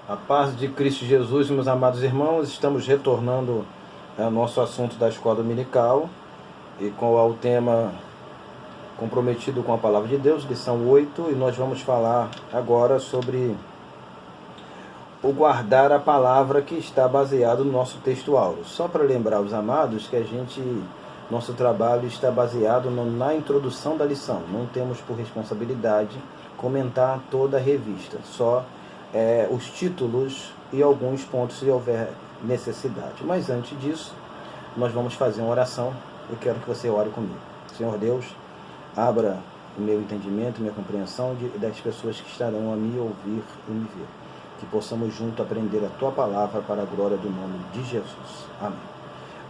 A paz de Cristo Jesus, meus amados irmãos, estamos retornando ao nosso assunto da escola dominical e com o tema comprometido com a palavra de Deus, lição 8, e nós vamos falar agora sobre o guardar a palavra que está baseado no nosso texto áureo. Só para lembrar os amados que nosso trabalho está baseado na introdução da lição, não temos por responsabilidade comentar toda a revista, só os títulos e alguns pontos se houver necessidade. Mas antes disso, nós vamos fazer uma oração. Eu quero que você ore comigo. Senhor Deus, abra o meu entendimento, minha compreensão das pessoas que estarão a me ouvir e me ver. Que possamos juntos aprender a Tua palavra para a glória do nome de Jesus. Amém.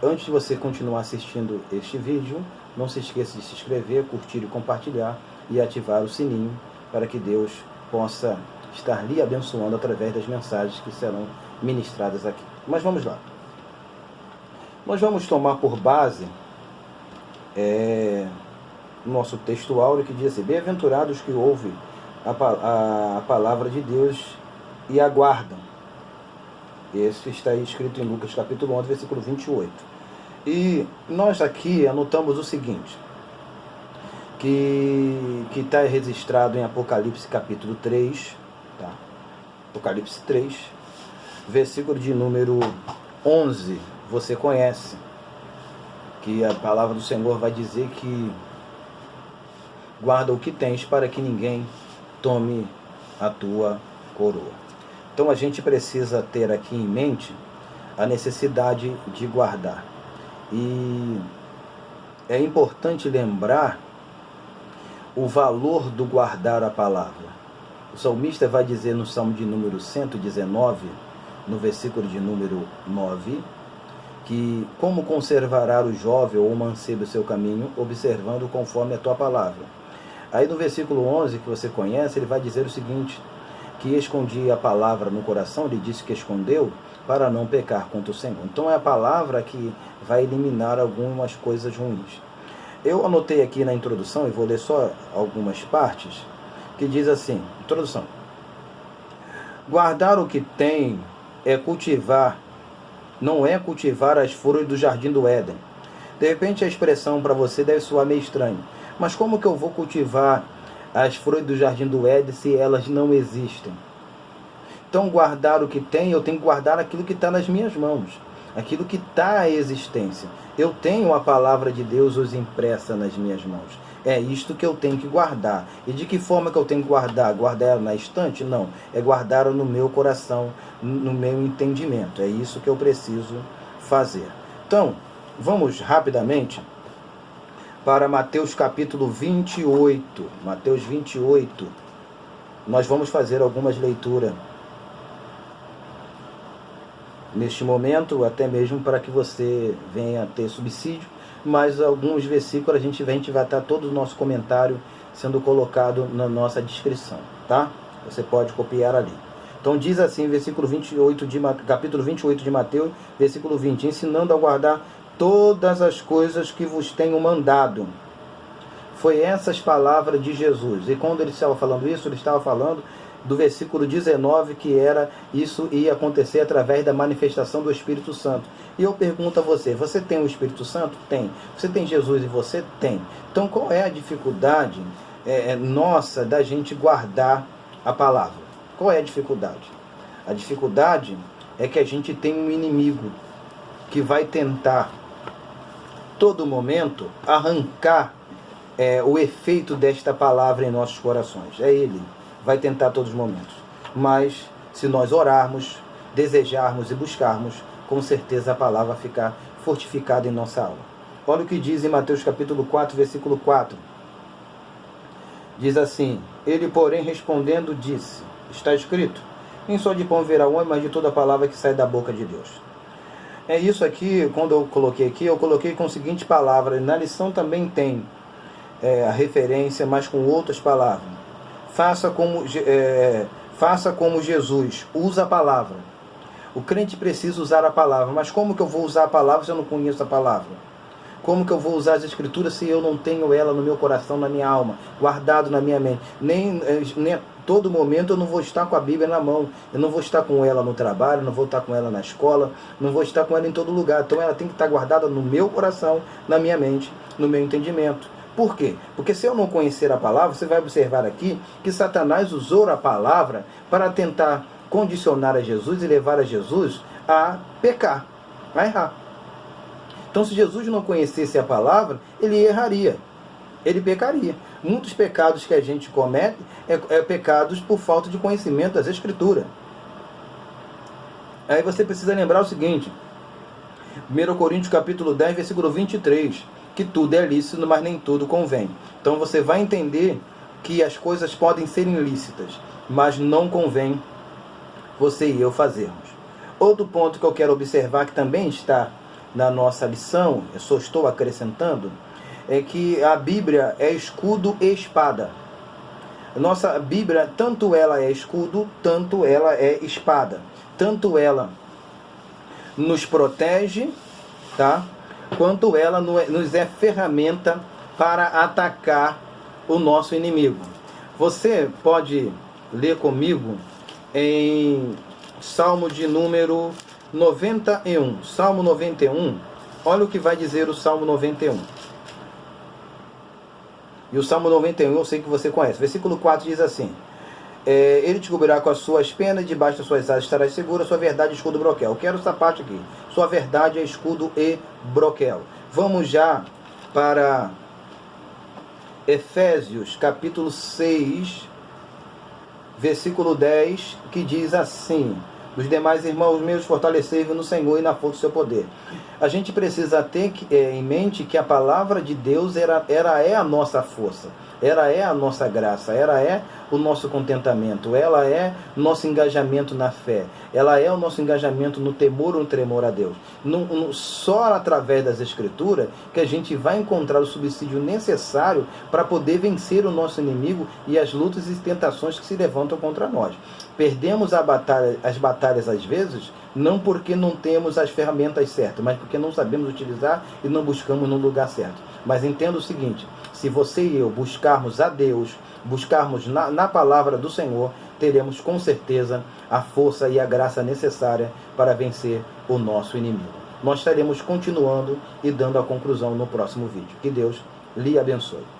Antes de você continuar assistindo este vídeo, não se esqueça de se inscrever, curtir e compartilhar e ativar o sininho para que Deus possa estar lhe abençoando através das mensagens que serão ministradas aqui. Mas vamos lá. Nós vamos tomar por base o nosso texto áureo que diz assim: bem-aventurados que ouvem a palavra de Deus e aguardam. Esse está escrito em Lucas capítulo 11, versículo 28. E nós aqui anotamos o seguinte, que está registrado em Apocalipse capítulo 3, tá? Apocalipse 3, versículo de número 11, você conhece, que a palavra do Senhor vai dizer que guarda o que tens para que ninguém tome a tua coroa. Então a gente precisa ter aqui em mente a necessidade de guardar. E é importante lembrar o valor do guardar a palavra. O salmista vai dizer no Salmo de número 119, no versículo de número 9, que como conservará o jovem ou o mancebo o seu caminho, observando conforme a tua palavra. Aí no versículo 11, que você conhece, ele vai dizer o seguinte, que escondia a palavra no coração, ele disse que escondeu para não pecar contra o Senhor. Então é a palavra que vai eliminar algumas coisas ruins. Eu anotei aqui na introdução, e vou ler só algumas partes, que diz assim, introdução: guardar o que tem é cultivar, não é cultivar as flores do jardim do Éden. De repente a expressão para você deve soar meio estranho, mas como que eu vou cultivar as flores do jardim do Éden se elas não existem? Então guardar o que tem, eu tenho que guardar aquilo que está nas minhas mãos, aquilo que está à existência. Eu tenho a palavra de Deus hoje impressa nas minhas mãos. É isto que eu tenho que guardar. E de que forma que eu tenho que guardar? Guardar ela na estante? Não. É guardar ela no meu coração, no meu entendimento. É isso que eu preciso fazer. Então, vamos rapidamente para Mateus capítulo 28. Mateus 28. Nós vamos fazer algumas leituras neste momento, até mesmo para que você venha ter subsídio, mas alguns versículos a gente vai estar todo o nosso comentário sendo colocado na nossa descrição, tá? Você pode copiar ali. Então diz assim, versículo 28 capítulo 28 de Mateus, versículo 20, ensinando a guardar todas as coisas que vos tenho mandado. Foi essas palavras de Jesus. E quando ele estava falando isso, ele estava falando do versículo 19, que isso ia acontecer através da manifestação do Espírito Santo. E eu pergunto a você, você tem o Espírito Santo? Tem. Você tem Jesus e você? Tem. Então qual é a dificuldade nossa da gente guardar a palavra? Qual é a dificuldade? A dificuldade é que a gente tem um inimigo que vai tentar, todo momento, arrancar o efeito desta palavra em nossos corações. É ele. Vai tentar a todos os momentos. Mas, se nós orarmos, desejarmos e buscarmos, com certeza a palavra vai ficar fortificada em nossa alma. Olha o que diz em Mateus capítulo 4, versículo 4. Diz assim, ele, porém, respondendo, disse, está escrito, nem só de pão viverá o homem, mas de toda a palavra que sai da boca de Deus. É isso aqui, quando eu coloquei aqui, eu coloquei com a seguinte palavra, na lição também tem a referência, mas com outras palavras. Faça como Jesus, usa a palavra. O crente precisa usar a palavra, mas como que eu vou usar a palavra se eu não conheço a palavra? Como que eu vou usar as escrituras se eu não tenho ela no meu coração, na minha alma, guardado na minha mente? Nem todo momento eu não vou estar com a Bíblia na mão, eu não vou estar com ela no trabalho, não vou estar com ela na escola, não vou estar com ela em todo lugar. Então ela tem que estar guardada no meu coração, na minha mente, no meu entendimento. Por quê? Porque se eu não conhecer a palavra, você vai observar aqui que Satanás usou a palavra para tentar condicionar a Jesus e levar a Jesus a pecar, a errar. Então, se Jesus não conhecesse a palavra, ele erraria, ele pecaria. Muitos pecados que a gente comete é pecados por falta de conhecimento das Escrituras. Aí você precisa lembrar o seguinte, 1 Coríntios capítulo 10, versículo 23, que tudo é lícito, mas nem tudo convém. Então você vai entender que as coisas podem ser ilícitas, mas não convém você e eu fazermos. Outro ponto que eu quero observar, que também está na nossa lição, eu só estou acrescentando, é que a Bíblia é escudo e espada. Nossa Bíblia, tanto ela é escudo, tanto ela é espada. Tanto ela nos protege, tá? Quanto ela nos é ferramenta para atacar o nosso inimigo. Você pode ler comigo em Salmo de número 91. Salmo 91, olha o que vai dizer o Salmo 91. E o Salmo 91 eu sei que você conhece. Versículo 4 diz assim: ele te cobrirá com as suas penas, debaixo das suas asas estarás seguro, sua verdade é escudo e broquel. Eu quero essa parte aqui. Sua verdade é escudo e broquel. Vamos já para Efésios, capítulo 6, versículo 10, que diz assim: os demais irmãos meus, fortalecei-vos no Senhor e na força do seu poder. A gente precisa ter em mente que a palavra de Deus ela é a nossa força, ela é a nossa graça, ela é o nosso contentamento, ela é nosso engajamento na fé, ela é o nosso engajamento no temor ou no tremor a Deus. Só através das Escrituras que a gente vai encontrar o subsídio necessário para poder vencer o nosso inimigo e as lutas e tentações que se levantam contra nós. Perdemos as batalhas às vezes, não porque não temos as ferramentas certas, mas porque não sabemos utilizar e não buscamos no lugar certo. Mas entenda o seguinte, se você e eu buscarmos a Deus, buscarmos na palavra do Senhor, teremos com certeza a força e a graça necessária para vencer o nosso inimigo. Nós estaremos continuando e dando a conclusão no próximo vídeo. Que Deus lhe abençoe.